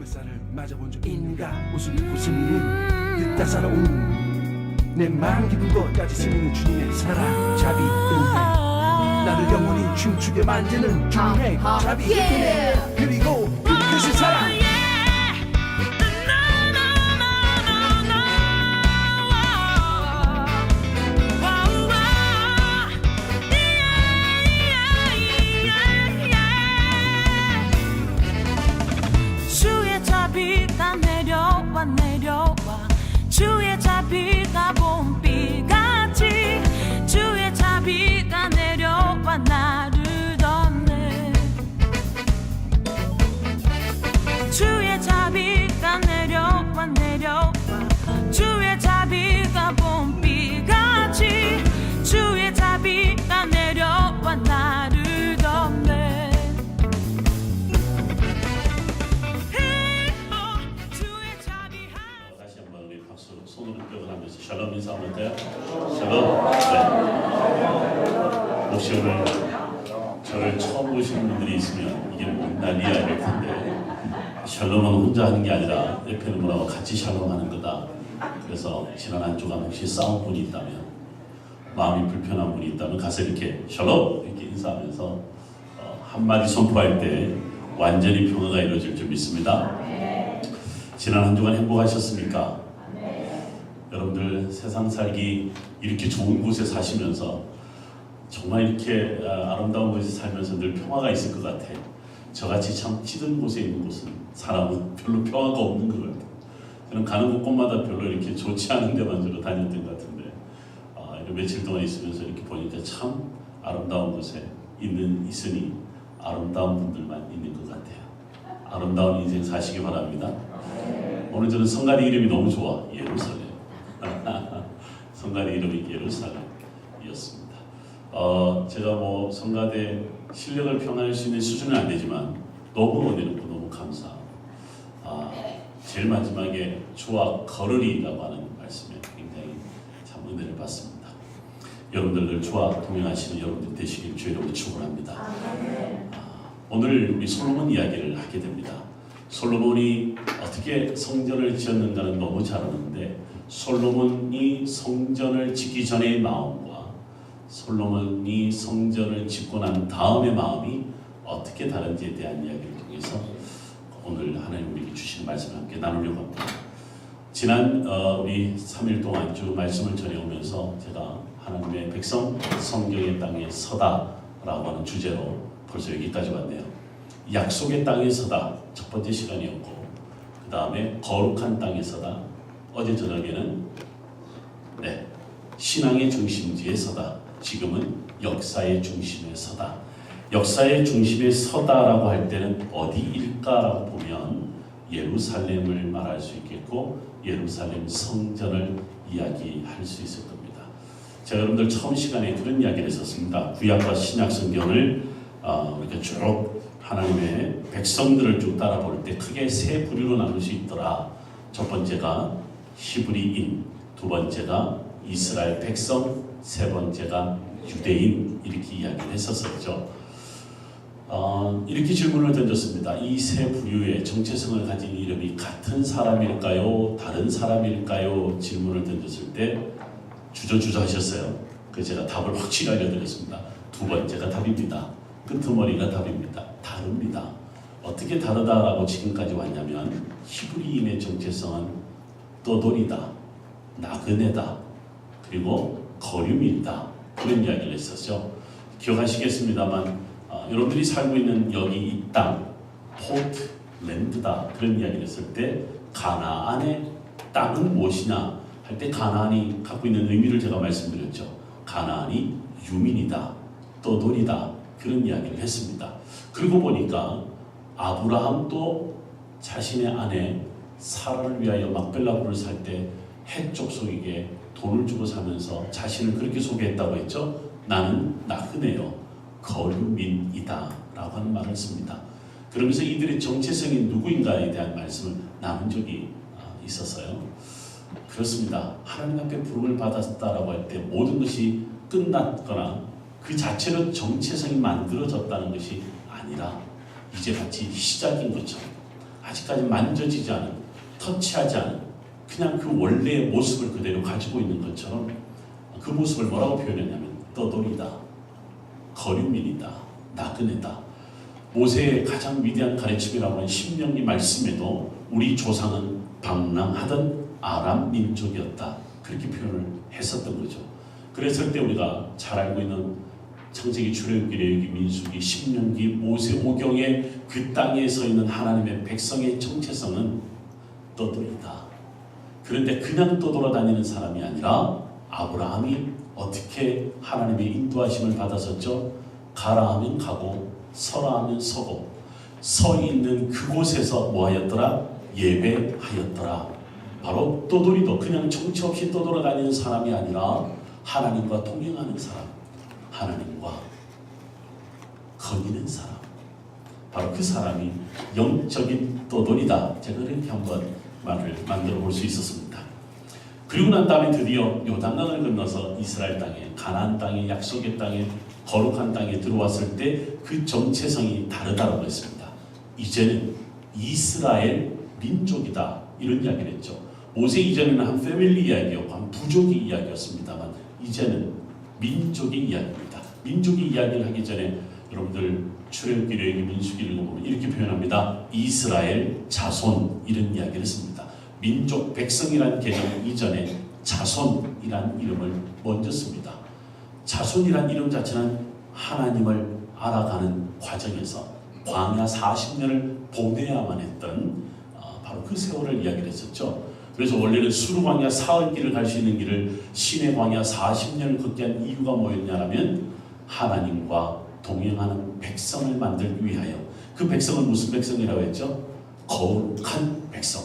햇살을 맞아본 적 있는가. 웃음이는 그따 살아온 내 마음 깊은 곳까지 스미는 주님의 사랑 자비 은혜, 나를 영원히 춤추게 만드는 주님의 자비 은혜, 그리고 그 크신 사랑. 내려와 주의 자비가 봄비같이 주의 자비가 내려와 나를 덮네. 주의 자비가 내려와 주의 자비가 봄비같이 주의 자비가 내려와 나를 덮네. 손으로 표현하면서 샬롬 인사하면 돼요? 샬롬. 네. 혹시 오늘 저를 처음 보시는 분들이 있으면 이게 뭔 난리야 이럴 텐데, 샬롬은 혼자 하는 게 아니라 옆에 있는 분하고 같이 샬롬하는 거다. 그래서 지난 한 주간 혹시 싸운 분이 있다면, 마음이 불편한 분이 있다면 가서 이렇게 샬롬 이렇게 인사하면서 한마디 선포할 때 완전히 평화가 이루어질 줄 믿습니다. 지난 한 주간 행복하셨습니까? 여러분들 세상 살기 이렇게 좋은 곳에 사시면서 정말 이렇게 아름다운 곳에 살면서 늘 평화가 있을 것 같아요. 저같이 참 찌든 곳에 있는 곳은 사람은 별로 평화가 없는 것 같아요. 저는 가는 곳마다 별로 이렇게 좋지 않은 데만 주로 다녔던 것 같은데, 이렇게 며칠 동안 있으면서 이렇게 보니까 참 아름다운 곳에 있으니 아름다운 분들만 있는 것 같아요. 아름다운 인생 사시기 바랍니다. 오늘 저는 성가대 이름이 너무 좋아. 예루살렘. 성가대 이름이 예루살렘이었습니다. 제가 뭐 성가대 실력을 평가할 수 있는 수준은 안 되지만 너무 은혜롭고 너무 감사하고, 제일 마지막에 주와 걸으리라고 하는 말씀에 굉장히 참 은혜를 받습니다. 여러분들 늘 주와 동행하시는 여러분들 되시길 주의로 축원합니다. 오늘 우리 솔로몬 이야기를 하게 됩니다. 솔로몬이 어떻게 성전을 지었는가는 너무 잘 아는데, 솔로몬이 성전을 짓기 전의 마음과 솔로몬이 성전을 짓고 난 다음의 마음이 어떻게 다른지에 대한 이야기를 통해서 오늘 하나님 우리에게 주시는 말씀을 함께 나누려고 합니다. 지난 우리 3일 동안 쭉 말씀을 전해오면서 제가 하나님의 백성 성경의 땅에 서다라고 하는 주제로 벌써 여기까지 왔네요. 약속의 땅에 서다 첫 번째 시간이었고, 그 다음에 거룩한 땅에 서다, 어제 저녁에는 신앙의 중심지에 서다, 지금은 역사의 중심에 서다. 역사의 중심에 서다라고 할 때는 어디일까라고 보면 예루살렘을 말할 수 있겠고, 예루살렘 성전을 이야기할 수 있을 겁니다. 제가 여러분들 처음 시간에 그런 이야기를 했었습니다. 구약과 신약 성경을 이렇게 쭉 하나님의 백성들을 쭉 따라볼 때 크게 세 부류로 나눌 수 있더라. 첫 번째가 히브리인, 두 번째가 이스라엘 백성, 세 번째가 유대인, 이렇게 이야기를 했었죠. 이렇게 질문을 던졌습니다. 이 세 부류의 정체성을 가진 이름이 같은 사람일까요? 다른 사람일까요? 질문을 던졌을 때 주저주저 하셨어요. 그래서 제가 답을 확실히 알려드렸습니다. 두 번째가 답입니다. 끄트머리가 답입니다. 다릅니다. 어떻게 다르다라고 지금까지 왔냐면, 히브리인의 정체성은 떠돌이다, 나그네다, 그리고 거류민이다, 그런 이야기를 했었죠. 기억하시겠습니다만 여러분들이 살고 있는 여기 이 땅, 포트랜드다, 그런 이야기를 했을 때 가나안의 땅은 무엇이냐 할 때 가나안이 갖고 있는 의미를 제가 말씀드렸죠. 가나안이 유민이다, 떠돌이다, 그런 이야기를 했습니다. 그리고 보니까 아브라함도 자신의 아내 사라를 위하여 막벨라굴을 살 때 헷 족속에게 돈을 주고 사면서 자신을 그렇게 소개했다고 했죠. 나는 나그네요, 거류민이다 라고 하는 말을 씁니다. 그러면서 이들의 정체성이 누구인가에 대한 말씀을 나눈 적이 있었어요. 그렇습니다. 하나님 앞에 부름을 받았다라고 할 때 모든 것이 끝났거나 그 자체로 정체성이 만들어졌다는 것이 아니라 이제 마치 시작인 것처럼 아직까지 만져지지 않은, 터치하지 않은 그냥 그 원래의 모습을 그대로 가지고 있는 것처럼 그 모습을 뭐라고 표현했냐면 떠돌이다, 거류민이다, 나그네다. 모세의 가장 위대한 가르침이라고 하는 신명기 말씀에도 우리 조상은 방랑하던 아람 민족이었다, 그렇게 표현을 했었던 거죠. 그랬을 때 우리가 잘 알고 있는 창세기, 출애굽기, 레위기, 민수기, 신명기, 모세오경에 그 땅에 서 있는 하나님의 백성의 정체성은 떠돌이다. 그런데 그냥 떠돌아다니는 사람이 아니라 아브라함이 어떻게 하나님의 인도하심을 받았었죠? 가라 하면 가고 서라 하면 서고 서 있는 그곳에서 뭐하였더라? 예배하였더라. 바로 떠돌이도 그냥 정처 없이 떠돌아다니는 사람이 아니라 하나님과 동행하는 사람, 하나님과 거니는 사람, 바로 그 사람이 영적인 떠돌이다. 제가 이렇게 한번 말을 만들어 볼 수 있었습니다. 그리고 난 다음에 드디어 요단강을 건너서 이스라엘 땅에, 가나안 땅에, 약속의 땅에, 거룩한 땅에 들어왔을 때 그 정체성이 다르다고 했습니다. 이제는 이스라엘 민족이다, 이런 이야기를 했죠. 모세 이전에는 한 패밀리 이야기였고 한 부족의 이야기였습니다만 이제는 민족의 이야기입니다. 민족의 이야기를 하기 전에 여러분들 출애굽기, 레위기, 민수기를 읽어보면 이렇게 표현합니다. 이스라엘 자손, 이런 이야기를 씁니다. 민족, 백성이라는 개념 이전에 자손이라는 이름을 먼저 씁니다. 자손이란 이름 자체는 하나님을 알아가는 과정에서 광야 40년을 보내야만 했던 바로 그 세월을 이야기를 했었죠. 그래서 원래는 수르 광야 사흘 길을 갈 수 있는 길을 시내 광야 40년을 걷게 한 이유가 뭐였냐면 하나님과 동행하는 백성을 만들기 위하여. 그 백성은 무슨 백성이라고 했죠? 거룩한 백성.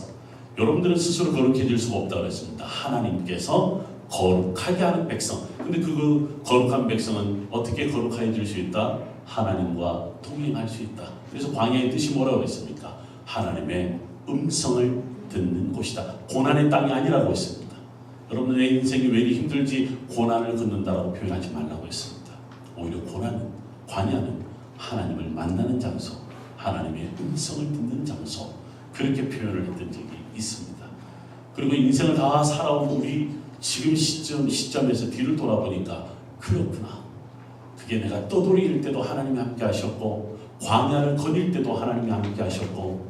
여러분들은 스스로 거룩해질 수가 없다고 했습니다. 하나님께서 거룩하게 하는 백성. 근데 그 거룩한 백성은 어떻게 거룩해질 수 있다? 하나님과 동행할 수 있다. 그래서 광야의 뜻이 뭐라고 했습니까? 하나님의 음성을 듣는 곳이다. 고난의 땅이 아니라고 했습니다. 여러분, 내 인생이 왜 이리 힘들지 고난을 걷는다라고 표현하지 말라고 했습니다. 오히려 고난은, 광야는 하나님을 만나는 장소, 하나님의 음성을 듣는 장소, 그렇게 표현을 했던 적이 있습니다. 그리고 인생을 다 살아온 우리 지금 시점에서 뒤를 돌아보니까 그렇구나. 그게 내가 떠돌이일 때도 하나님이 함께 하셨고 광야를 거닐 때도 하나님이 함께 하셨고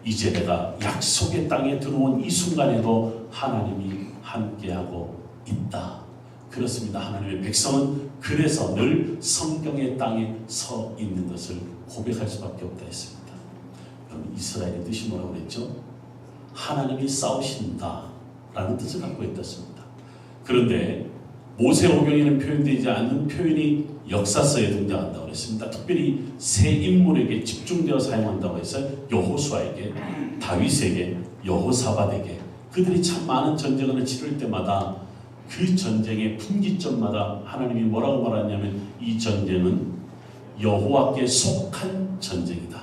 이제 내가 약속의 땅에 들어온 이 순간에도 하나님이 함께하고 있다. 그렇습니다. 하나님의 백성은 그래서 늘 성경의 땅에 서 있는 것을 고백할 수밖에 없다 했습니다. 그럼 이스라엘의 뜻이 뭐라고 그랬죠? 하나님이 싸우신다 라는 뜻을 갖고 있었습니다. 그런데 모세오경에는 표현되지 않는 표현이 역사서에 등장한다고 했습니다. 특별히 세 인물에게 집중되어 사용한다고 해서 여호수아에게, 다윗에게, 여호사밧에게, 그들이 참 많은 전쟁을 치를 때마다 그 전쟁의 분기점마다 하나님이 뭐라고 말하냐면 이 전쟁은 여호와께 속한 전쟁이다.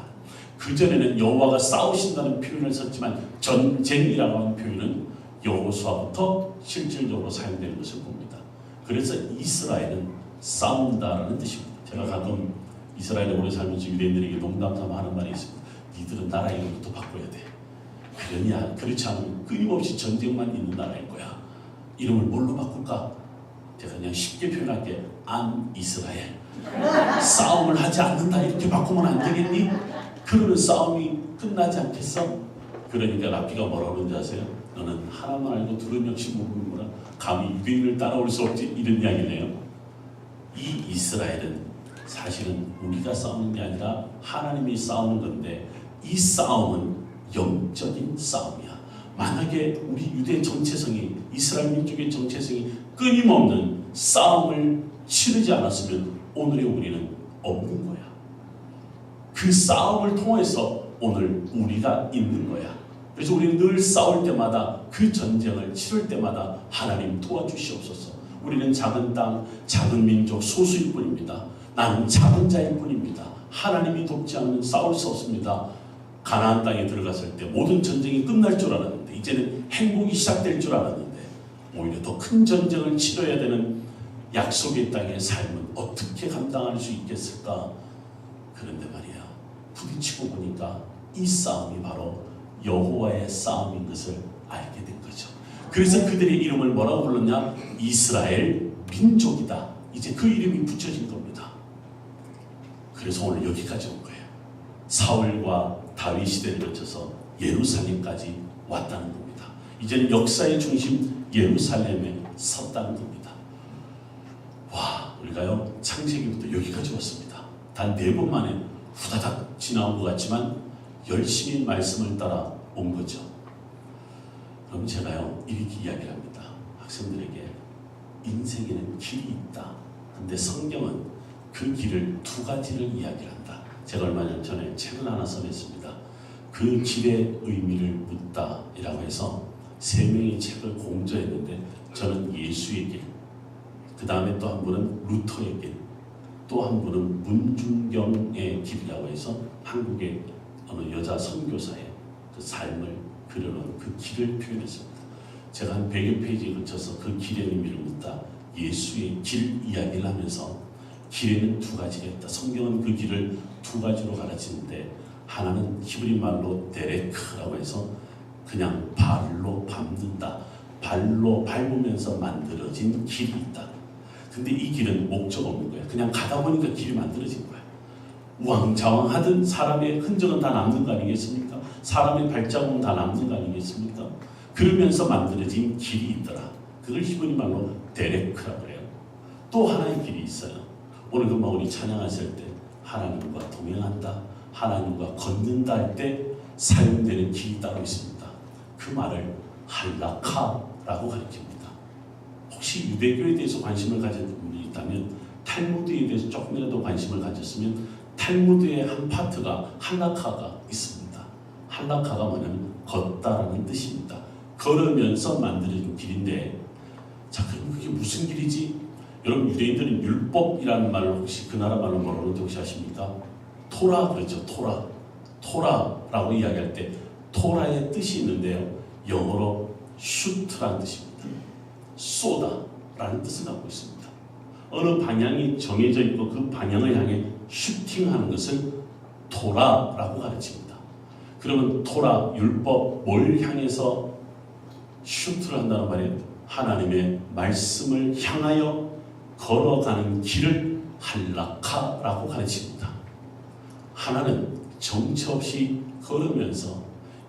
그전에는 여호와가 싸우신다는 표현을 썼지만 전쟁이라고 하는 표현은 여호수아부터 실질적으로 사용되는 것을 봅니다. 그래서 이스라엘은 싸운다라는 뜻입니다. 제가 가끔 이스라엘에 오래 살면서 유대인들에게 농담삼아 하는 말이 있습니다. 니들은 나라 이름부터 바꿔야 돼. 그러냐? 그렇지 않으면 끊임없이 전쟁만 있는 나라일 거야. 이름을 뭘로 바꿀까? 제가 그냥 쉽게 표현할게. 안 이스라엘. 싸움을 하지 않는다 이렇게 바꾸면 안 되겠니? 그러면 싸움이 끝나지 않겠어? 그러니까 랍비가 뭐라고 그러는지 아세요? 너는 하나만 알고 둘은 역시 모르는구나. 감히 유대인을 따라올 수 없지. 이런 이야기네요. 이 이스라엘은 사실은 우리가 싸우는 게 아니라 하나님이 싸우는 건데 이 싸움은 영적인 싸움이야. 만약에 우리 유대 정체성이, 이스라엘 민족의 정체성이 끊임없는 싸움을 치르지 않았으면 오늘의 우리는 없는 거야. 그 싸움을 통해서 오늘 우리가 있는 거야. 그래서 우리는 늘 싸울 때마다 그 전쟁을 치를 때마다 하나님 도와주시옵소서. 우리는 작은 땅, 작은 민족, 소수일 뿐입니다. 나는 작은 자일 뿐입니다. 하나님이 돕지 않으면 싸울 수 없습니다. 가나안 땅에 들어갔을 때 모든 전쟁이 끝날 줄 알았는데 이제는 행복이 시작될 줄 알았는데 오히려 더 큰 전쟁을 치러야 되는 약속의 땅의 삶은 어떻게 감당할 수 있겠을까? 그런데 말이야, 부딪히고 보니까 이 싸움이 바로 여호와의 싸움인 것을 알게 된 거죠. 그래서 그들의 이름을 뭐라고 불렀냐? 이스라엘 민족이다. 이제 그 이름이 붙여진 겁니다. 그래서 오늘 여기까지 온 거예요. 사울과 다윗 시대를 거쳐서 예루살렘까지 왔다는 겁니다. 이제는 역사의 중심 예루살렘에 섰다는 겁니다. 와, 우리가요 창세기부터 여기까지 왔습니다. 단 4번 만에 후다닥 지나온 것 같지만 열심히 말씀을 따라 온 거죠. 그럼 제가요 이렇게 이야기를 합니다. 학생들에게 인생에는 길이 있다. 근데 성경은 그 길을 2가지를 이야기를 한다. 제가 얼마 전에 책을 하나 써냈습니다. 그 길의 의미를 묻다 이라고 해서 3명의 책을 공저했는데 저는 예수의 길, 그 다음에 또 한 분은 루터의 길, 또 한 분은 문중경의 길이라고 해서 한국의 어느 여자 선교사의 그 삶을 그려놓은 그 길을 표현했습니다. 제가 한 100여 페이지에 걸쳐서 그 길의 의미를 묻다, 예수의 길 이야기를 하면서 길에는 2가지가 있다. 성경은 그 길을 2가지로 가르치는데 하나는 히브리 말로 데레크라고 해서 그냥 발로 밟는다. 발로 밟으면서 만들어진 길이 있다. 근데 이 길은 목적 없는 거야. 그냥 가다 보니까 길이 만들어진 거야. 우왕좌왕하든 사람의 흔적은 다 남는 거 아니겠습니까? 사람의 발자국은 다 남는 거 아니겠습니까? 그러면서 만들어진 길이 있더라. 그걸 히브리 말로 데레크라고 해요. 또 하나의 길이 있어요. 오늘 금방 우리 찬양하실 때 하나님과 동행한다, 하나님과 걷는다 할 때 사용되는 길이 따로 있습니다. 그 말을 할라카라고 가르칩니다. 혹시 유대교에 대해서 관심을 가진 분이 있다면 탈무드에 대해서 조금이라도 관심을 가졌으면 탈무드의 한 파트가 할라카가 있습니다. 할라카가 뭐냐면 걷다라는 뜻입니다. 걸으면서 만들어진 길인데, 자 그럼 그게 무슨 길이지? 여러분 유대인들은 율법이라는 말을 혹시 그 나라 말로 뭐라고 하는지 혹시 아십니까? 토라 그렇죠. 토라라고 이야기할 때 토라의 뜻이 있는데요. 영어로 슈트라는 뜻입니다. 쏘다라는 뜻을 갖고 있습니다. 어느 방향이 정해져 있고 그 방향을 향해 슈팅하는 것을 토라라고 가르칩니다. 그러면 토라, 율법, 뭘 향해서 슈트를 한다는 말이에요? 하나님의 말씀을 향하여 걸어가는 길을 할라카라고 가르칩니다. 하나는 정처 없이 걸으면서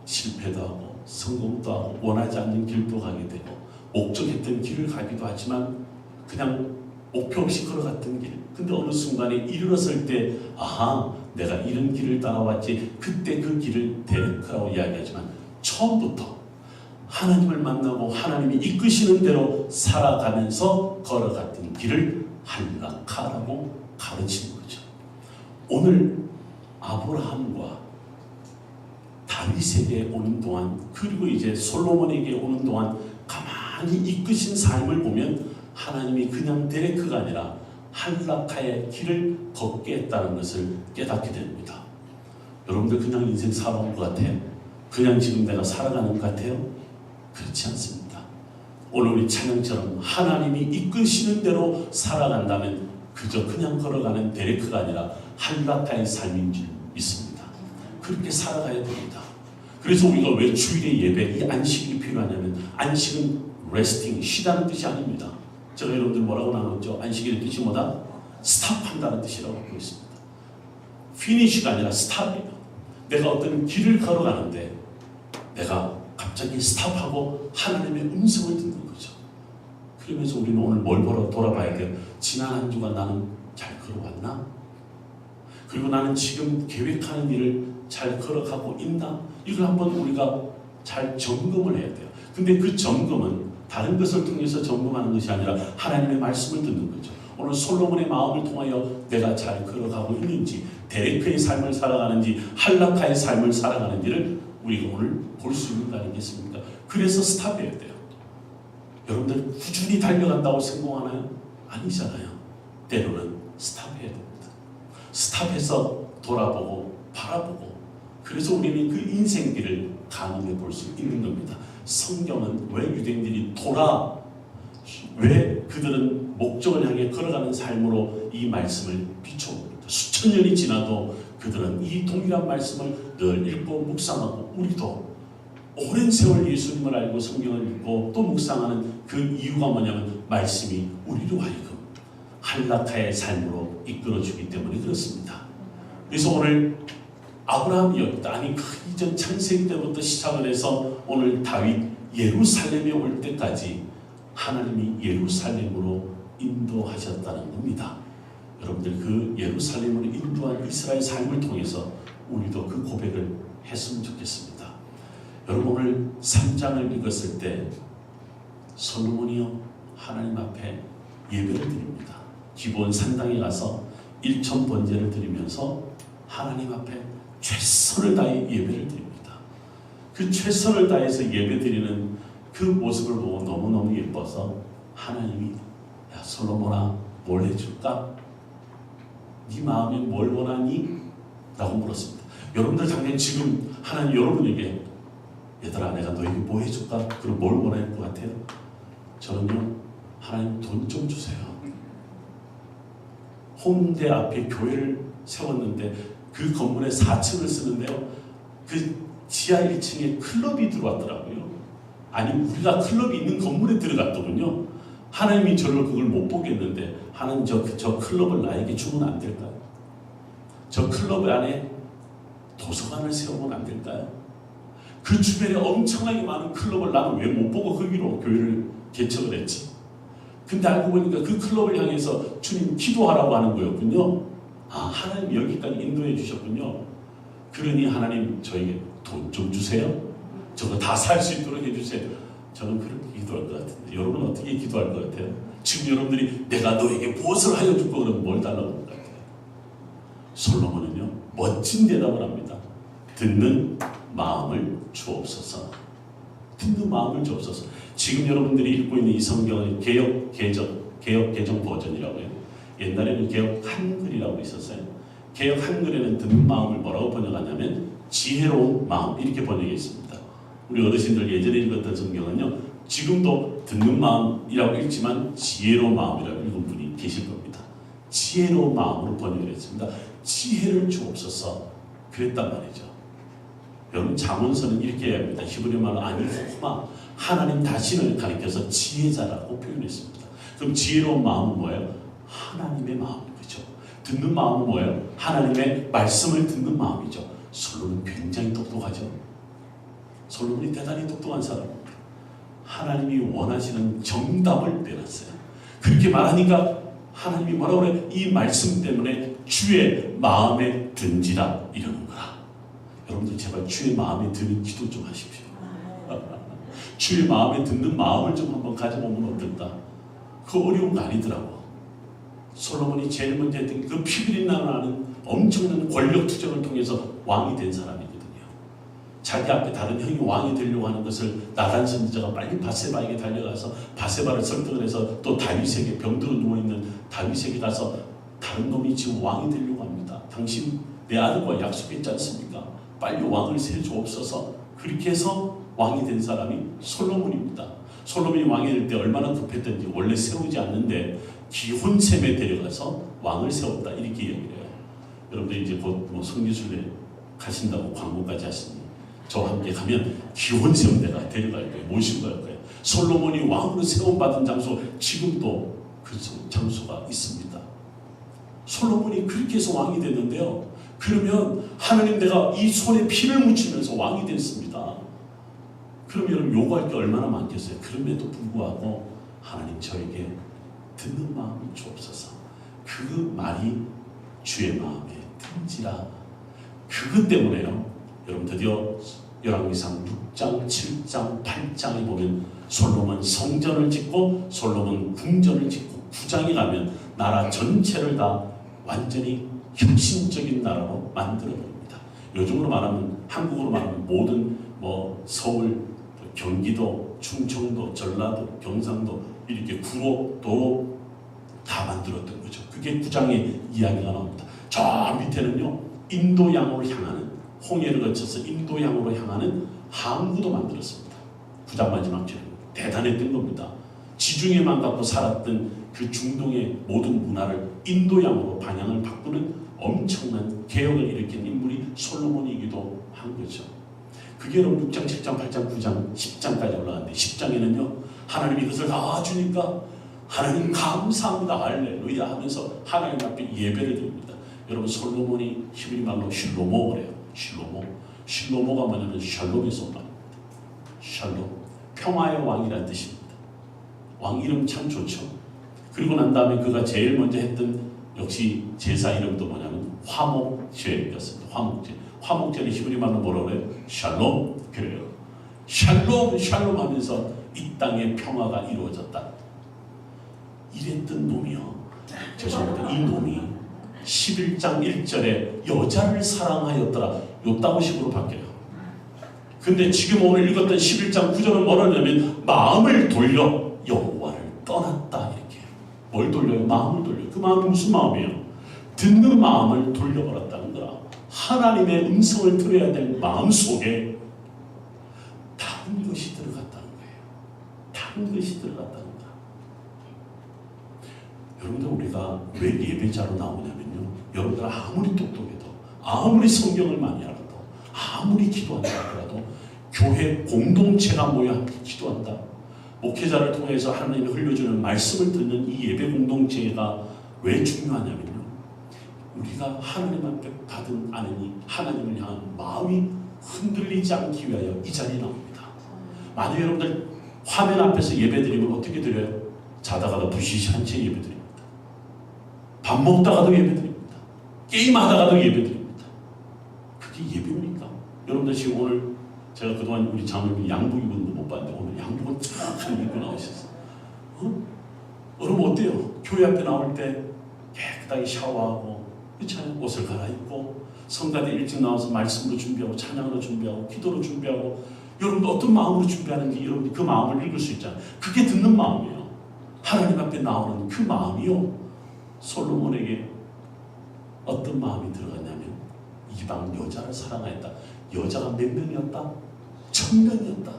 실패도 하고 성공도 하고 원하지 않는 길도 가게 되고 목적했던 길을 가기도 하지만 그냥 목표 없이 걸어갔던 길. 근데 어느 순간에 이르렀을 때 아하 내가 이런 길을 따라왔지. 그때 그 길을 데레크라고 이야기하지만 처음부터 하나님을 만나고 하나님이 이끄시는 대로 살아가면서 걸어갔던 길을 할라카라고 가르치는 거죠. 오늘 아브라함과 다윗에게 오는 동안 그리고 이제 솔로몬에게 오는 동안 가만히 이끄신 삶을 보면 하나님이 그냥 데레크가 아니라 할라카의 길을 걷게 했다는 것을 깨닫게 됩니다. 여러분들 그냥 인생 살아온 것 같아요? 그냥 지금 내가 살아가는 것 같아요? 그렇지 않습니다. 오늘 우리 찬양처럼 하나님이 이끄시는 대로 살아간다면 그저 그냥 걸어가는 데레크가 아니라 할라카의 삶인 줄 믿습니다. 그렇게 살아가야 됩니다. 그래서 우리가 왜 주일의 예배, 이 안식이 필요하냐면 안식은 resting, 쉬다는 뜻이 아닙니다. 제가 여러분들 뭐라고 나눴죠? 안식의 뜻이 뭐다? 스탑한다는 뜻이라고 하고 있습니다. finish가 아니라 스탑이에요. 내가 어떤 길을 걸어가는데 내가 갑자기 스탑하고 하나님의 음성을 듣는 거죠. 그러면서 우리는 오늘 뭘 보러 돌아봐야 돼요? 지난 한 주간 나는 잘 걸어왔나? 그리고 나는 지금 계획하는 일을 잘 걸어가고 있나? 이걸 한번 우리가 잘 점검을 해야 돼요. 근데 그 점검은 다른 것을 통해서 점검하는 것이 아니라 하나님의 말씀을 듣는 거죠. 오늘 솔로몬의 마음을 통하여 내가 잘 걸어가고 있는지, 데레크의 삶을 살아가는지, 할라카의 삶을 살아가는지를 우리가 오늘 볼 수 있는 거 아니겠습니까? 그래서 스탑해야 돼요. 여러분들 꾸준히 달려간다고 성공하나요? 아니잖아요. 때로는 스탑해야 됩니다. 스탑해서 돌아보고 바라보고, 그래서 우리는 그 인생길을 가늠해 볼 수 있는 겁니다. 성경은 왜 유대인들이 왜 그들은 목적을 향해 걸어가는 삶으로 이 말씀을 비춰봅니다. 수천 년이 지나도 그들은 이 동일한 말씀을 늘 읽고 묵상하고, 우리도 오랜 세월 예수님을 알고 성경을 읽고 또 묵상하는 그 이유가 뭐냐면 말씀이 우리로 하여금 한락하의 삶으로 이끌어주기 때문에 그렇습니다. 그래서 오늘 아브라함이었다. 아니 그 이전 창세기 때부터 시작을 해서 오늘 다윗 예루살렘에 올 때까지 하나님이 예루살렘으로 인도하셨다는 겁니다. 여러분들 그 예루살렘으로 인도한 이스라엘 삶을 통해서 우리도 그 고백을 했으면 좋겠습니다. 여러분 오늘 3장을 읽었을 때 솔로몬이요 하나님 앞에 예배를 드립니다. 기본 산당에 가서 일천 번제를 드리면서 하나님 앞에 최선을 다해 예배를 드립니다. 그 최선을 다해서 예배 드리는 그 모습을 보고 너무너무 예뻐서 하나님이 야 솔로몬아 뭘 해줄까? 네 마음에 뭘 원하니? 라고 물었습니다. 여러분들 당연히 지금 하나님 여러분에게 얘들아 내가 너에게 뭐 해줄까? 그럼 뭘 원할 것 같아요? 저는요 하나님 돈 좀 주세요. 홍대 앞에 교회를 세웠는데 그 건물에 4층을 쓰는데요 그 지하 1층에 클럽이 들어왔더라고요. 아니 우리가 클럽이 있는 건물에 들어갔더군요. 하나님이 저를 그걸 못 보겠는데 하나님 저 클럽을 나에게 주면 안 될까요? 저 클럽 안에 도서관을 세우면 안 될까요? 그 주변에 엄청나게 많은 클럽을 나는 왜 못 보고 거기로 교회를 개척을 했지? 근데 알고 보니까 그 클럽을 향해서 주님 기도하라고 하는 거였군요. 아 하나님 여기까지 인도해 주셨군요. 그러니 하나님 저에게 돈 좀 주세요. 저거 다 살 수 있도록 해주세요. 저는 그렇게 기도할 것 같은데 여러분은 어떻게 기도할 것 같아요? 지금 여러분들이 내가 너에게 무엇을 하여 줄까 그러면 뭘 달라고 할 것 같아요? 솔로몬은요 멋진 대답을 합니다. 듣는 마음을 주옵소서. 듣는 마음을 주옵소서. 지금 여러분들이 읽고 있는 이 성경은 개역 개정 버전이라고 해요. 옛날에는 개역 한글이라고 있었어요. 개역 한글에는 듣는 마음을 뭐라고 번역하냐면 지혜로운 마음 이렇게 번역해 있습니다. 우리 어르신들 예전에 읽었던 성경은요 지금도 듣는 마음이라고 읽지만 지혜로운 마음이라고 읽은 분이 계실 겁니다. 지혜로운 마음으로 번역을 했습니다. 지혜를 주옵소서 그랬단 말이죠. 여러분 잠언서는 이렇게 해야 합니다. 히브리 말로 아니 호마 하나님 자신을 가리켜서 지혜자라고 표현했습니다. 그럼 지혜로운 마음은 뭐예요? 하나님의 마음이죠. 듣는 마음은 뭐예요? 하나님의 말씀을 듣는 마음이죠. 솔로몬은 굉장히 똑똑하죠. 솔로몬이 대단히 똑똑한 사람입니다. 하나님이 원하시는 정답을 내놨어요. 그렇게 말하니까 하나님이 뭐라고 그래? 이 말씀 때문에 주의 마음에 든지라 이러는 거라. 여러분들 제발 주의 마음에 드는 기도 좀 하십시오. 주의 마음에 듣는 마음을 좀 한번 가져보면 어떨까? 그거 어려운 거 아니더라고. 솔로몬이 제일 먼저 했던 그 피그린 나라는 엄청난 권력 투쟁을 통해서 왕이 된 사람이거든요. 자기 앞에 다른 형이 왕이 되려고 하는 것을 나단 선지자가 빨리 바세바에게 달려가서 바세바를 설득을 해서 또 다윗에게 병들어 누워있는 다윗에게 가서 다른 놈이 지금 왕이 되려고 합니다. 당신 내 아들과 약속했지 않습니까? 빨리 왕을 세주옵소서. 그렇게 해서 왕이 된 사람이 솔로몬입니다. 솔로몬이 왕이 될 때 얼마나 급했던지 원래 세우지 않는데 기혼셈에 데려가서 왕을 세웠다 이렇게 이야기를 해요. 여러분들 이제 곧 성지순례 가신다고 광고까지 하시니 저와 함께 가면 기혼셈 내가 데려갈 거예요. 모시고 갈 거예요. 솔로몬이 왕으로 세움받은 장소 지금도 그 장소가 있습니다. 솔로몬이 그렇게 해서 왕이 됐는데요. 그러면 하나님 내가 이 손에 피를 묻히면서 왕이 됐습니다. 그럼 여러분 요구할 게 얼마나 많겠어요. 그럼에도 불구하고 하나님 저에게 듣는 마음을 주옵소서. 그 말이 주의 마음에 든지라. 그것 때문에요. 여러분 드디어 열왕기상 6장, 7장, 8장에 보면 솔로몬 성전을 짓고 솔로몬 궁전을 짓고 9장에 가면 나라 전체를 다 완전히 혁신적인 나라로 만들어버립니다. 요즘으로 말하면 한국으로 말하면 모든 서울, 경기도, 충청도, 전라도, 경상도 이렇게 구로도 다 만들었던 거죠. 그게 9장의 이야기가 나옵니다. 저 밑에는요 인도양으로 향하는 홍해를 거쳐서 인도양으로 향하는 항구도 만들었습니다. 9장 마지막 절에 대단했던 겁니다. 지중해만 갖고 살았던 그 중동의 모든 문화를 인도양으로 방향을 바꾸는 엄청난 개혁을 일으킨 인물이 솔로몬이기도 한 거죠. 그게 여러분 6장, 7장, 8장, 9장, 10장까지 올라가는데 10장에는요 하나님이 이것을 다 주니까 하나님 감사합니다 할렐루야 하면서 하나님 앞에 예배를 드립니다. 여러분 솔로몬이 히브리 말로 실로모래요. 실로모가 뭐냐면 샬롬에서 온 말입니다. 샬롬, 평화의 왕이라는 뜻입니다. 왕 이름 참 좋죠. 그리고 난 다음에 그가 제일 먼저 했던 역시 제사 이름도 뭐냐면 화목제였습니다. 화목제를 히브리 말로 뭐라고 그래요? 샬롬 그래요. 샬롬 하면서 이 땅에 평화가 이루어졌다. 이랬던 놈이요. 죄송합니다. 이 놈이 11장 1절에 여자를 사랑하였더라. 요따구식으로 바뀌어요. 근데 지금 오늘 읽었던 11장 9절은 뭐라냐면 마음을 돌려 여호와를 떠났다 이렇게. 뭘 돌려요? 마음을 돌려요. 그 마음이 무슨 마음이에요? 듣는 마음을 돌려버렸다는 거라. 하나님의 음성을 들어야 될 마음 속에 다른 것이 들어갔다는 거예요. 다른 것이 들어갔다는 거야. 여러분들 우리가 왜 예배자로 나오냐면요. 여러분들 아무리 똑똑해도 아무리 성경을 많이 알아도 아무리 기도한다 하더라도 교회 공동체가 모여 기도한다. 목회자를 통해서 하나님이 흘려주는 말씀을 듣는 이 예배 공동체가 왜 중요하냐면요. 우리가 하나님 앞에 받은 아내니 하나님을 향한 마음이 흔들리지 않기 위하여 이 자리에 나옵니다. 만약 여러분들 화면 앞에서 예배 드리면 어떻게 드려요? 자다가도 부시시한 채 예배 드립니다. 밥 먹다가도 예배 드립니다. 게임하다가도 예배 드립니다. 그게 예배입니까? 여러분들 지금 오늘 제가 그동안 우리 장로님이 양복 입은 거 못 봤는데 오늘 양복을 쫙 입고 나오셨어요. 여러분 어때요? 교회 앞에 나올 때 깨끗하게 샤워하고 그렇잖아요. 옷을 갈아입고 성가대 일찍 나와서 말씀으로 준비하고 찬양으로 준비하고 기도로 준비하고 여러분도 어떤 마음으로 준비하는지 여러분이 그 마음을 읽을 수 있잖아요. 그게 듣는 마음이에요. 하나님 앞에 나오는 그 마음이요. 솔로몬에게 어떤 마음이 들어갔냐면 이방 여자를 사랑하였다. 여자가 몇 명이었다? 1000명이었다.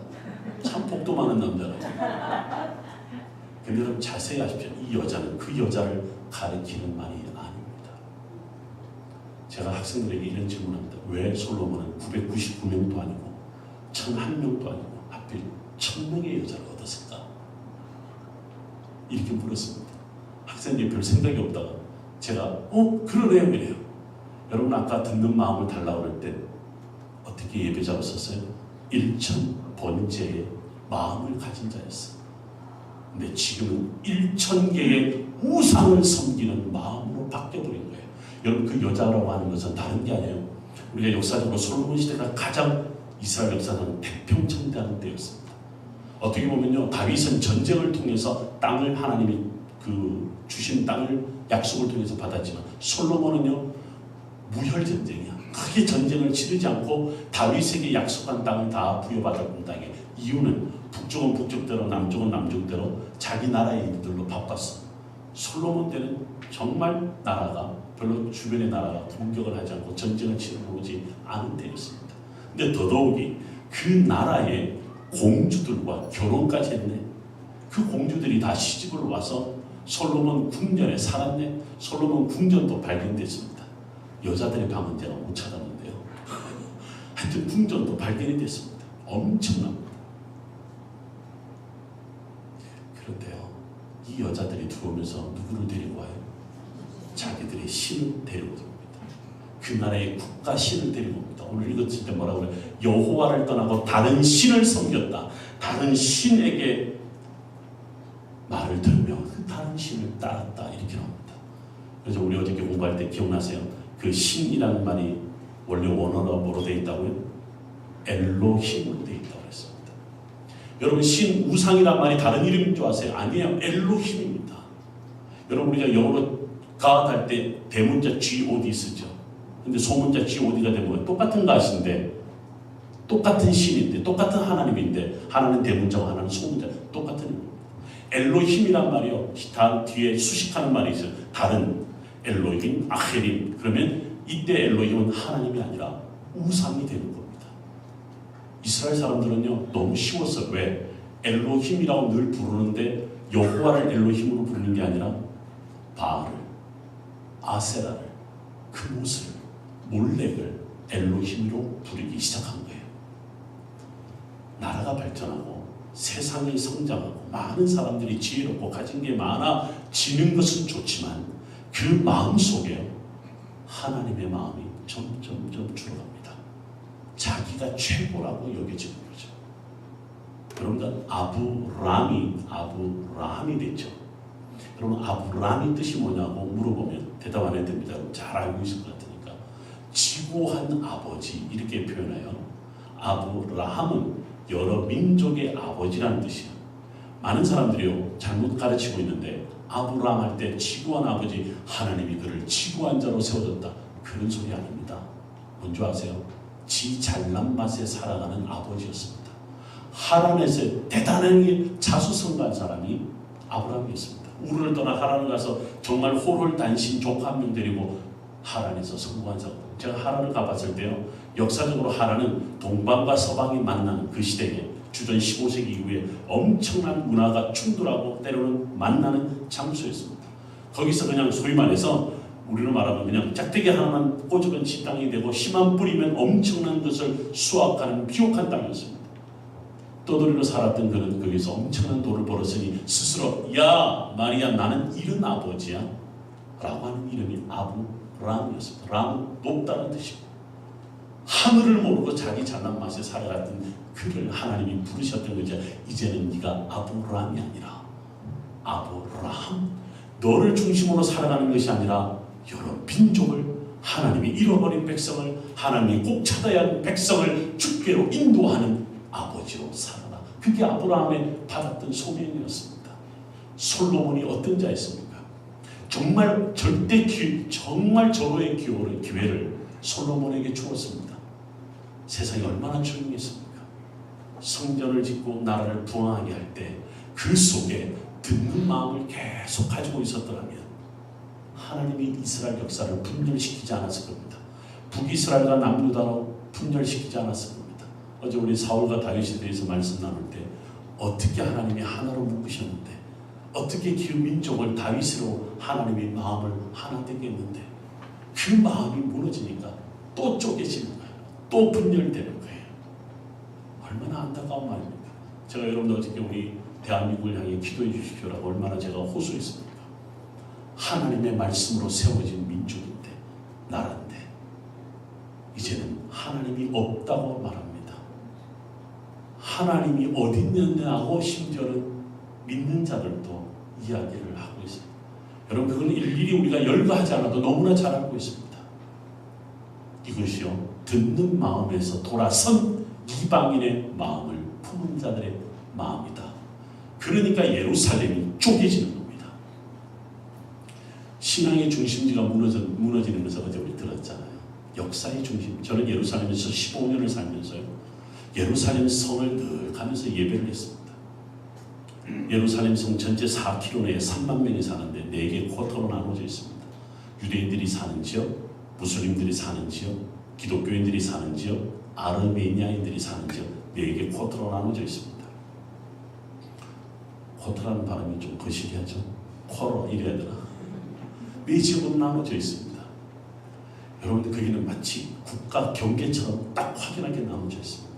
참 복도 많은 남자라고. 근데 여러분 자세히 아십시오. 이 여자는 그 여자를 가리키는 말이 아닙니다. 제가 학생들에게 이런 질문합니다. 왜 솔로몬은 999명도 아니고 1001명도 아니고 하필 1000명의 여자를 얻었을까? 이렇게 물었습니다. 학생들이 별 생각이 없다가 제가 그러네요 이래요. 여러분 아까 듣는 마음을 달라고 그럴 때 어떻게 예배자로 썼어요? 1000번째의 마음을 가진 자였어. 근데 지금은 1000개의 우상을 섬기는 마음으로 바뀌어버린 거예요. 여러분 그 여자라고 하는 것은 다른 게 아니에요. 우리가 역사적으로 솔로몬 시대가 가장 이스라엘 역사상 태평천대하는 때였습니다. 어떻게 보면요 다윗은 전쟁을 통해서 땅을 하나님이 주신 땅을 약속을 통해서 받았지만 솔로몬은요 무혈전쟁이야. 크게 전쟁을 치르지 않고 다윗에게 약속한 땅을 다 부여받았던 땅에 이유는 북쪽은 북쪽대로 남쪽은 남쪽대로 자기 나라의 일들로 바빴어. 솔로몬 때는 정말 나라가 별로 주변의 나라가 공격을 하지 않고 전쟁을 치러오지 않은 때였습니다. 근데 더더욱이 그 나라의 공주들과 결혼까지 했네. 그 공주들이 다 시집을 와서 솔로몬 궁전에 살았네. 솔로몬 궁전도 발견됐습니다. 여자들의 방은 제가 못 찾았는데요. 하여튼 궁전도 발견이 됐습니다. 엄청납니다. 그런데요, 이 여자들이 들어오면서 누구를 데리고 와요? 자기들의 신을 데리고 옵니다. 그 나라의 국가 신을 데리고 옵니다. 오늘 읽었을 때 뭐라고 그래요? 여호와를 떠나고 다른 신을 섬겼다. 다른 신에게 말을 들으며 그 다른 신을 따랐다. 이렇게 나옵니다. 그래서 우리 어저께 공부할 때 기억나세요? 그 신이라는 말이 원래 원어가 뭐로 되어 있다고요? 엘로힘으로 되어 있다고 했습니다. 여러분 신 우상이란 말이 다른 이름인 줄 아세요? 아니에요. 엘로힘입니다. 여러분 우리가 영어로 God 할 때 대문자 God 쓰죠. 근데 소문자 GOD가 되면 뭐예요? 똑같은 것인데 똑같은 신인데 똑같은 하나님인데 하나는 대문자고 하나는 소문자 똑같은 의미입니다. 엘로힘이란 말이요. 뒤에 수식하는 말이 있어요. 다른 엘로힘, 아헤림. 그러면 이때 엘로힘은 하나님이 아니라 우상이 되는 겁니다. 이스라엘 사람들은요 너무 쉬웠어요. 왜? 엘로힘이라고 늘 부르는데 여호와를 엘로힘으로 부르는 게 아니라 바알을, 아세라를, 그못을, 몰렉을 엘로힘으로 부르기 시작한 거예요. 나라가 발전하고 세상이 성장하고 많은 사람들이 지혜롭고 가진 게 많아지는 것은 좋지만 그 마음 속에 하나님의 마음이 점점점 줄어갑니다. 자기가 최고라고 여겨지는 거죠. 여러분들 아브라함이 됐죠. 여러분 아브라함이 뜻이 뭐냐고 물어보면 대답 안 해도 됩니다. 잘 알고 있을 것 같으니까 지고한 아버지 이렇게 표현해요. 아브라함은 여러 민족의 아버지라는 뜻이에요. 많은 사람들이요 잘못 가르치고 있는데 아브라함 할 때 지고한 아버지 하나님이 그를 지고한 자로 세워졌다 그런 소리 아닙니다. 뭔지 아세요? 지 잘난 맛에 살아가는 아버지였습니다. 하란에서 대단하게 자수성가한 사람이 아브라함이었습니다. 우르를 떠나 하란을 가서 정말 홀홀단신 조카 한 명 데리고 하란에서 성공한 사람. 제가 하란을 가봤을 때요 역사적으로 하란은 동방과 서방이 만나는 그 시대에 주전 15세기 이후에 엄청난 문화가 충돌하고 때로는 만나는 장소였습니다. 거기서 그냥 소위 말해서 우리로 말하면 그냥 짝대기 하나만 꽂으면 식당이 되고 씨만 뿌리면 엄청난 것을 수확하는 비옥한 땅이었습니다. 떠돌이로 살았던 그는 거기서 엄청난 돈을 벌었으니 스스로 야 마리아 나는 이런 아버지야 라고 하는 이름이 아브라함이었습니다. 람은 높다는 뜻이고 하늘을 모르고 자기 잘난 맛에 살아갔던 그를 하나님이 부르셨던 거죠. 이제는 네가 아브라함이 아니라 아브라함 너를 중심으로 살아가는 것이 아니라 여러 민족을 하나님이 잃어버린 백성을 하나님이 꼭 찾아야 할 백성을 주께로 인도하는 아버지로 살아라. 그게 아브라함의 받았던 소명이었습니다. 솔로몬이 어떤 자였습니까? 정말 정말 절호의 기회를 솔로몬에게 주었습니다. 세상이 얼마나 조용했습니까? 성전을 짓고 나라를 부흥하게 할 때 그 속에 듣는 마음을 계속 가지고 있었더라면 하나님이 이스라엘 역사를 분열시키지 않았을 겁니다. 북이스라엘과 남유다로 분열시키지 않았을 겁니다. 어제 우리 사울과 다윗에 대해서 말씀 나눌 때 어떻게 하나님이 하나로 묶으셨는데 어떻게 그 민족을 다윗으로 하나님이 마음을 하나 되게 했는데 그 마음이 무너지니까 또 쪼개지는 거예요. 또 분열되는 거예요. 얼마나 안타까운 말입니까? 제가 여러분들 어저께 우리 대한민국을 향해 기도해 주십시오라고 얼마나 제가 호소했습니까? 하나님의 말씀으로 세워진 민족인데 나라인데 이제는 하나님이 없다고 말합니다. 하나님이 어디 있느냐고 심지어는 믿는 자들도 이야기를 하고 있습니다. 여러분 그건 일일이 우리가 열거하지 않아도 너무나 잘 알고 있습니다. 이것이요 듣는 마음에서 돌아선 이방인의 마음을 품은 자들의 마음이다. 그러니까 예루살렘이 쪼개지는 겁니다. 신앙의 중심지가 무너지는 것을 어제 우리 들었잖아요. 역사의 중심. 저는 예루살렘에서 15년을 살면서요. 예루살렘 성을 늘 가면서 예배를 했습니다. 예루살렘 성 전체 4km 내에 3만 명이 사는데 4개 쿼터로 나눠져 있습니다. 유대인들이 사는 지역, 무슬림들이 사는 지역, 기독교인들이 사는 지역, 아르메니아인들이 사는 지역 4개 쿼터로 나눠져 있습니다. 쿼터라는 발음이 좀 거시기하죠. 쿼터 이래야 되나? 4지역으로 나눠져 있습니다. 여러분들 거기는 마치 국가 경계처럼 딱 확연하게 나눠져 있습니다.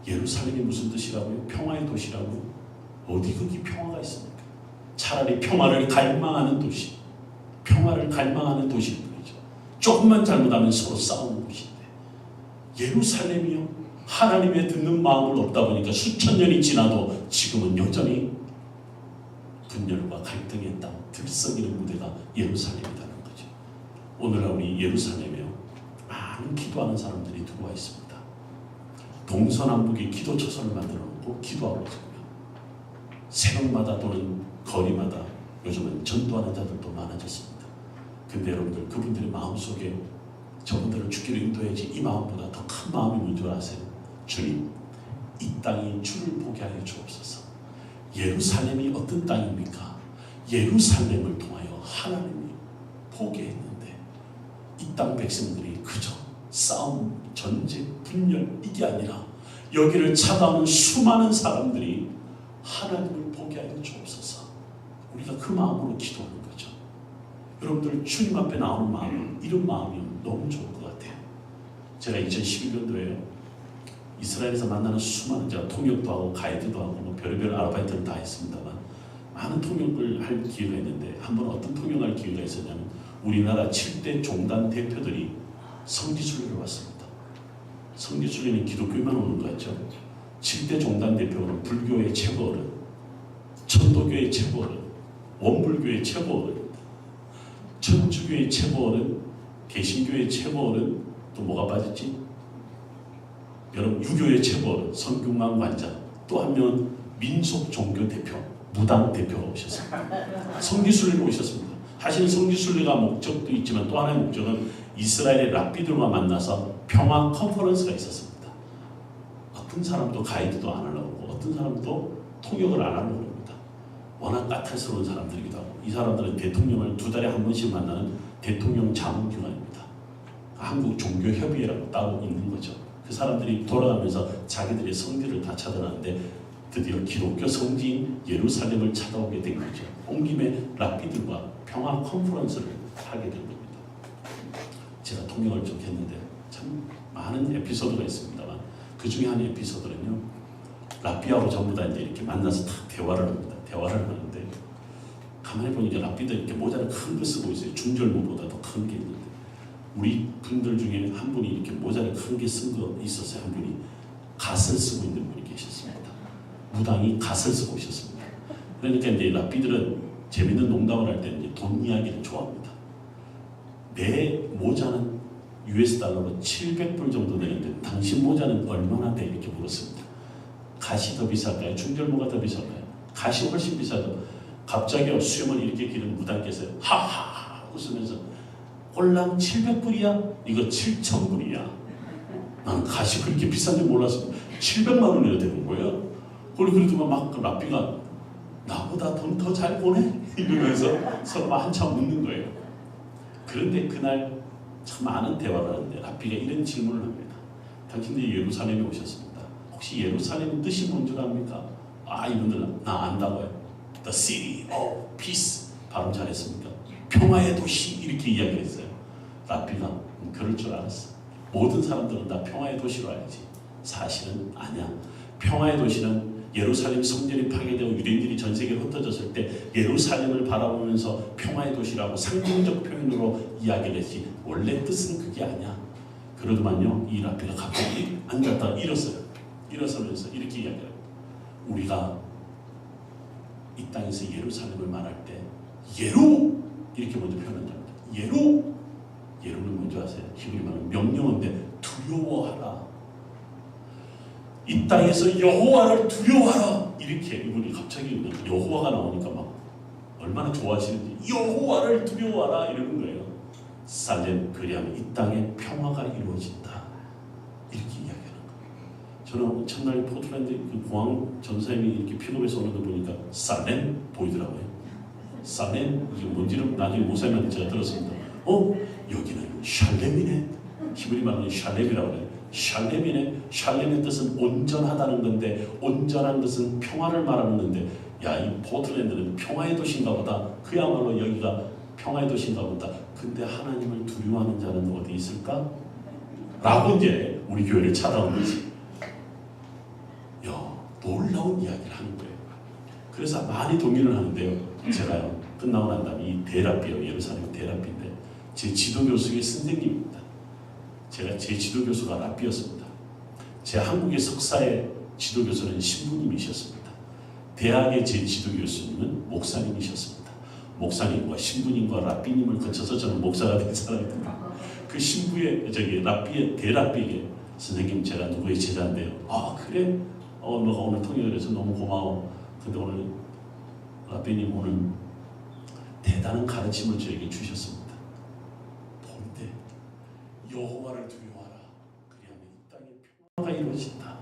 예루살렘이 무슨 뜻이라고요? 평화의 도시라고요? 어디 거기 평화가 있습니까? 차라리 평화를 갈망하는 도시, 평화를 갈망하는 도시일 뿐이죠. 조금만 잘못하면 서로 싸우는 곳인데 예루살렘이요 하나님의 듣는 마음을 얻다 보니까 수천 년이 지나도 지금은 여전히 분열과 갈등의 땅, 들썩이는 무대가 예루살렘이라는 거죠. 오늘날 우리 예루살렘에요 많은 기도하는 사람들이 들어와 있습니다. 동서남북의 기도처소를 만들어 놓고 기도하고 있고요. 새벽마다 또는 거리마다 요즘은 전도하는 자들도 많아졌습니다. 근데 여러분들 그분들의 마음속에 저분들을 주기로 인도해야지 이 마음보다 더 큰 마음이 뭔 줄 아세요? 주님, 이 땅이 주를 보게 하여 주옵소서. 예루살렘이 어떤 땅입니까? 예루살렘을 통하여 하나님이 보게 했는데 이 땅 백성들이 그저 싸움, 전쟁, 분열 이게 아니라 여기를 찾아오는 수많은 사람들이 하나님을 보게 하여 주옵소서. 우리가 그 마음으로 기도하는 거죠. 여러분들 주님 앞에 나오는 마음은 이런 마음이면 너무 좋을 것 같아요. 제가 2011년도에 이스라엘에서 만나는 수많은, 제가 통역도 하고 가이드도 하고 뭐 별의별 아르바이트를 다 했습니다만 많은 통역을 할 기회가 있는데 한 번 어떤 통역할 기회가 있었냐면 우리나라 7대 종단 대표들이 성지순례를 왔습니다. 성지순례는 기독교만 오는 거 같죠. 7대 종단 대표는 불교의 최고어른, 천도교의 최고어른, 원불교의 최고어른, 천주교의 최고어른, 개신교의 최고어른, 또 뭐가 빠졌지? 여러분 유교의 최고어른 성균관 관장, 또 한 명은 민속 종교 대표 무당 대표가 오셨습니다. 성지순례로 오셨습니다. 사실 성지순례가 목적도 있지만 또 하나의 목적은 이스라엘의 랍비들과 만나서 평화 컨퍼런스가 있었습니다. 어떤 사람도 가이드도 안 하려고 하고 어떤 사람도 통역을 안 하려고 합니다. 워낙 까탈스러운 사람들이기도 하고 이 사람들은 대통령을 2달에 한 번씩 만나는 대통령 자문기관입니다. 한국 종교협의회라고 따로 있는 거죠. 그 사람들이 돌아가면서 자기들의 성지를 다 찾아가는데 드디어 기독교 성지인 예루살렘을 찾아오게 된 거죠. 온 김에 랍비들과 평화 컨퍼런스를 하게 된 겁니다. 제가 통역을 좀 했는데 참 많은 에피소드가 있습니다만 그 중에 한 에피소드는요. 랍비하고 전부 다 이제 이렇게 만나서 다 대화를 합니다. 대화를 하는데 가만히 보니까 랍비들 이렇게 모자를 큰 거 쓰고 있어요. 중절모보다 더 큰 게 있는데 우리 분들 중에 한 분이 이렇게 모자를 큰 게 쓴 거 있었어요. 한 분이 갓을 쓰고 있는 분이 계셨습니다. 무당이 갓을 쓰고 오셨습니다. 그러니까 이제 랍비들은 재밌는 농담을 할 때는 돈 이야기를 좋아합니다. 내 모자는 US 달러로 700불 정도 되는데 당신 모자는 얼마나 돼? 이렇게 물었습니다. 갓이 더 비쌀까요? 중절모가 더 비쌀까요? 갓이 훨씬 비싸죠. 갑자기 수염을 이렇게 기른 무당께서 하하 웃으면서 꼴랑 700불이야? 이거 7,000불이야. 난 갓이 그렇게 비싼 줄 몰랐습니다. 700만 원이나 되는 거예요. 그러더만 막 랍비가 나보다 돈 더 잘 보네? 이러면서 서로 막 한참 웃는 거예요. 그런데 그날 참 많은 대화를 하는데 랍비가 이런 질문을 합니다. 당신들이 예루살렘에 오셨습니다. 혹시 예루살렘 뜻이 뭔 줄 압니까? 아 이분들 나 안다고요. The city of peace. 발음 잘했습니까? 평화의 도시 이렇게 이야기를 했어요. 랍비가 그럴 줄 알았어. 모든 사람들은 다 평화의 도시로 알지. 사실은 아니야. 평화의 도시는 예루살렘 성전이 파괴되고 유대인들이 전 세계로 흩어졌을 때 예루살렘을 바라보면서 평화의 도시라고 상징적 표현으로 이야기를 했지 원래 뜻은 그게 아니야. 그러더만요 이 랍비가 갑자기 앉았다가 일었어요. 일어서면서 이렇게 이야기해요. 우리가 이 땅에서 예루살렘을 말할 때 예루 이렇게 먼저 표현한답니다. 예루 예루는 뭔지 아세요? 히브리 말은 명령어인데 두려워하라. 이 땅에서 여호와를 두려워하라. 이렇게 이분이 갑자기 여호와가 나오니까 막 얼마나 좋아하시는지 여호와를 두려워하라 이러는 거예요. 살렘 그리하면 이 땅에 평화가 이루어진다. 이렇게 이야기하는 거예요. 저는 첫날 포틀랜드 그 공항 전사님이 이렇게 픽업해서 오는 거 보니까 살렘 보이더라고요. 살렘 이게 뭔지는 나중에 목사님한테 제가 들었습니다. 여기는 샬렘이네. 히브리 말로는 샬렘이라고 해요. 샬렘이네. 샬렘의 뜻은 온전하다는 건데 온전한 것은 평화를 말하는 건데 야 이 포틀랜드는 평화의 도시인가 보다. 그야말로 여기가 평화의 도시인가 보다. 근데 하나님을 두려워하는 자는 어디 있을까? 라고 이제 우리 교회를 찾아온 거지. 야 놀라운 이야기를 하는 거예요. 그래서 많이 동의를 하는데요. 제가요 끝나고 난 다음에 이 대랍비요 예루살렘 대랍비인데 제 지도교수의 선생님입니다. 제가 제 지도교수가 랍비였습니다. 제 한국의 석사의 지도교수는 신부님이셨습니다. 대학의 제 지도교수님은 목사님이셨습니다. 목사님과 신부님과 랍비님을 거쳐서 저는 목사가 된 사람입니다. 그 신부의 랍비의 대랍비에게 선생님 제가 누구의 제자인데요. 아 그래? 너가 오늘 통역을 해서 너무 고마워. 근데 오늘 랍비님 오늘 대단한 가르침을 저에게 주셨습니다. 본데 여호와를 두려워하라. 그리하면 이 땅에 평화가 이루어진다.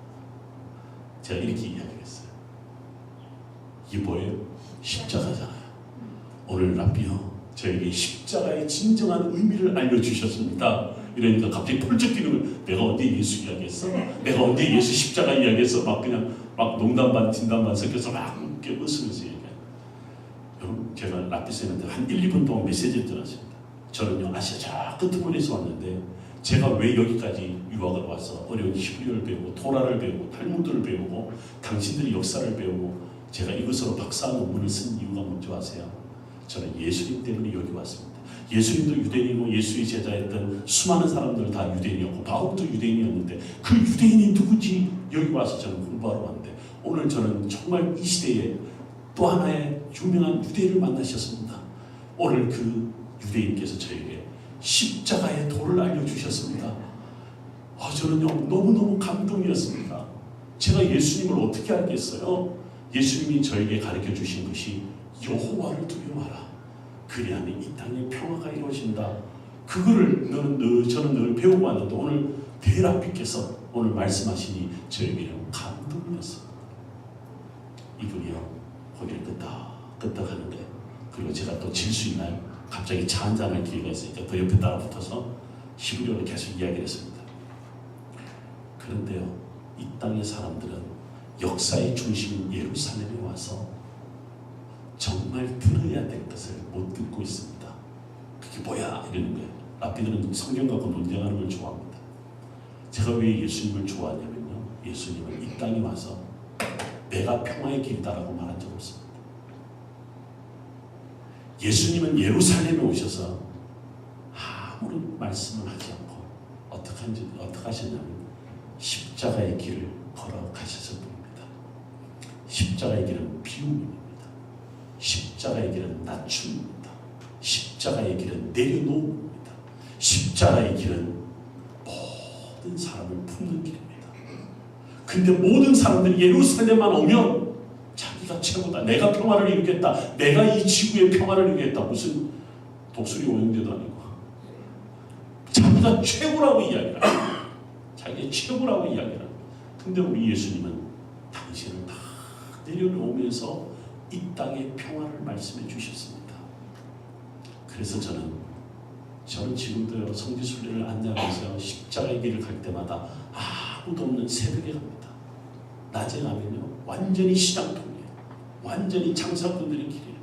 제가 이렇게 이야기를 했어요. 이게 뭐예요? 십자가잖아요. 오늘 랍비요 저에게 십자가의 진정한 의미를 알려주셨습니다. 이러니까 갑자기 펄쩍 뛰는 거예요. 내가 언제 예수 이야기했어? 내가 언제 예수 십자가 이야기했어? 막 그냥 막 농담 반 진담 반 섞여서 막 웃게 웃으면서 얘기해요. 여러분 제가 랍비 쌤한테 한 1, 2분 동안 메시지를 전했습니다. 저는요 아시아 저 끝머리에서 왔는데 제가 왜 여기까지 유학을 와서 어려운 히브리어를 배우고 토라를 배우고 탈무드를 배우고 당신들의 역사를 배우고 제가 이것으로 박사 논문을 쓴 이유가 뭔지 아세요? 저는 예수님 때문에 여기 왔습니다. 예수님도 유대인이고 예수의 제자였던 수많은 사람들 다 유대인이었고 바울도 유대인이었는데 그 유대인이 누구지? 여기 와서 저는 공부하러 왔는데 오늘 저는 정말 이 시대에 또 하나의 유명한 유대인을 만나셨습니다. 오늘 그 유대인께서 저에게 십자가의 도를 알려주셨습니다. 저는요 너무너무 감동이었습니다. 제가 예수님을 어떻게 알겠어요? 예수님이 저에게 가르쳐 주신 것이 여호와를 두려워하라. 그리 안에 이 땅에 평화가 이루어진다. 그거를 저는 늘 배우고 왔는데 오늘 대라피께서 오늘 말씀하시니 저에게는 감동이었습니다. 이분이요 고개를 끄덕 하는데 그리고 제가 또 질 수 있나요? 갑자기 차 한잔할 기회가 있으니까 더 옆에 따라 붙어서 히브리어로 계속 이야기를 했습니다. 그런데요 이 땅의 사람들은 역사의 중심인 예루살렘에 와서 정말 들어야 될 것을 못 듣고 있습니다. 그게 뭐야? 이러는 거예요. 라피들은 성경 갖고 논쟁하는 걸 좋아합니다. 제가 왜 예수님을 좋아하냐면요 예수님은 이 땅에 와서 내가 평화의 길이다라고 말한 적 없습니다. 예수님은 예루살렘에 오셔서 아무런 말씀을 하지 않고 어떻게 하셨냐면 십자가의 길을 걸어가셨을 뿐입니다. 십자가의 길은 비움입니다. 십자가의 길은 낮춤입니다. 십자가의 길은 내려놓음입니다. 십자가의 길은 모든 사람을 품는 길입니다. 근데 모든 사람들이 예루살렘만 오면 자기가 최고다. 내가 평화를 이루겠다. 내가 이 지구의 평화를 이루겠다. 무슨 독수리 오용대도 아니고 자기가 최고라고 이야기를 합니다. 자기가 최고라고 이야기를 합니다. 근데 우리 예수님은 당신을 다 내려놓으면서 이 땅의 평화를 말씀해 주셨습니다. 그래서 저는 지금도 성지순례를 안내하면서 십자가의 길을 갈 때마다 아무도 없는 새벽에 갑니다. 낮에 가면요 완전히 시장통이에요. 완전히 장사꾼들의 길이에요.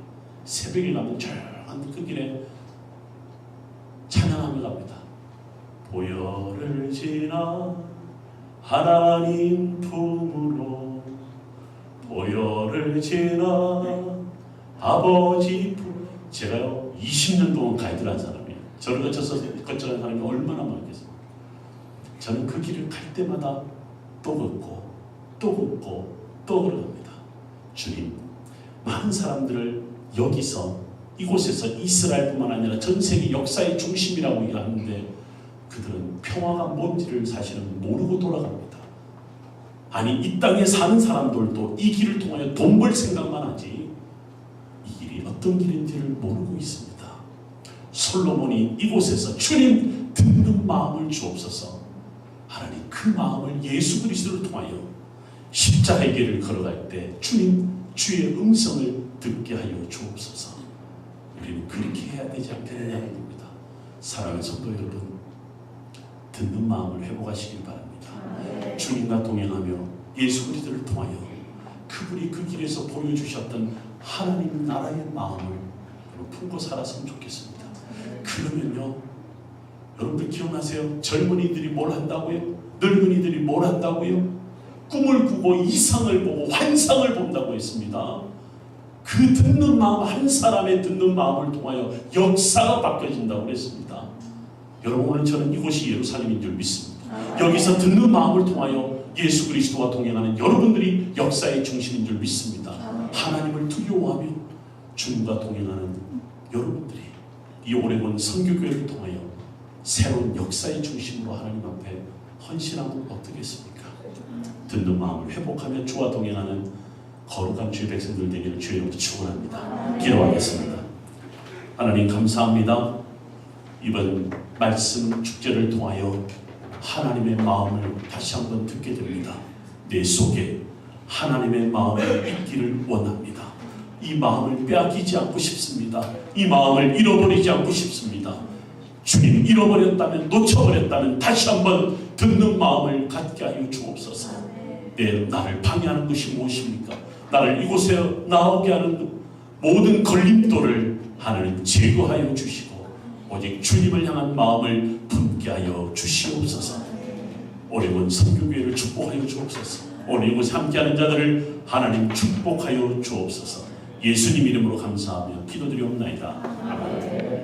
새벽에 가면 조용한 그 길에 찬양하며 갑니다. 보혈을 지나 하나님 품으로 보혈을 지나 아버지 품. 제가요 20년 동안 가이드를 한 사람이에요. 저를 거쳐서 거쳐간 사람이 얼마나 많겠어요. 저는 그 길을 갈 때마다 또 걷고 또 걷고 또 걸어갑니다. 주님, 많은 사람들을 여기서 이곳에서 이스라엘뿐만 아니라 전 세계 역사의 중심이라고 얘기하는데 그들은 평화가 뭔지를 사실은 모르고 돌아갑니다. 아니 이 땅에 사는 사람들도 이 길을 통하여 돈 벌 생각만 하지 이 길이 어떤 길인지를 모르고 있습니다. 솔로몬이 이곳에서 주님 듣는 마음을 주옵소서. 하나님 그 마음을 예수 그리스도를 통하여 십자가의 길을 걸어갈 때 주님 주의 음성을 듣게 하여 주옵소서. 우리는 그렇게 해야 되지 않겠느냐는 겁니다. 사랑하는 성도 여러분, 듣는 마음을 회복하시길 바랍니다. 주님과 동행하며 예수 그리스도를 통하여 그분이 그 길에서 보여주셨던 하나님 나라의 마음을 품고 살았으면 좋겠습니다. 그러면요 여러분들 기억나세요? 젊은이들이 뭘 한다고요? 늙은이들이 뭘 한다고요? 꿈을 꾸고 이상을 보고 환상을 본다고 했습니다. 그 듣는 마음, 한 사람의 듣는 마음을 통하여 역사가 바뀌어진다고 했습니다. 여러분 오늘 저는 이곳이 예루살렘인 줄 믿습니다. 여기서 듣는 마음을 통하여 예수 그리스도와 동행하는 여러분들이 역사의 중심인 줄 믿습니다. 하나님을 두려워하며 주님과 동행하는 여러분들이 이 오래온 선교교회를 통하여 새로운 역사의 중심으로 하나님 앞에 헌신하면 어떻겠습니까? 듣는 마음을 회복하며 주와 동행하는 거룩한 주의 백성들 되기를 주의 이름으로 축원합니다. 기도하겠습니다. 하나님 감사합니다. 이번 말씀 축제를 통하여 하나님의 마음을 다시 한번 듣게 됩니다. 내 속에 하나님의 마음이 있기를 원합니다. 이 마음을 빼앗기지 않고 싶습니다. 이 마음을 잃어버리지 않고 싶습니다. 주님 잃어버렸다면 놓쳐버렸다면 다시 한번 듣는 마음을 갖게 하여 주옵소서. 나를 방해하는 것이 무엇입니까? 나를 이곳에 나오게 하는 모든 걸림돌을 하나님 제거하여 주시고 오직 주님을 향한 마음을 품게 하여 주시옵소서. 오래온 선교교회를 축복하여 주옵소서. 오늘 이곳에 함께하는 자들을 하나님 축복하여 주옵소서. 예수님 이름으로 감사하며 기도드리옵나이다. 아멘.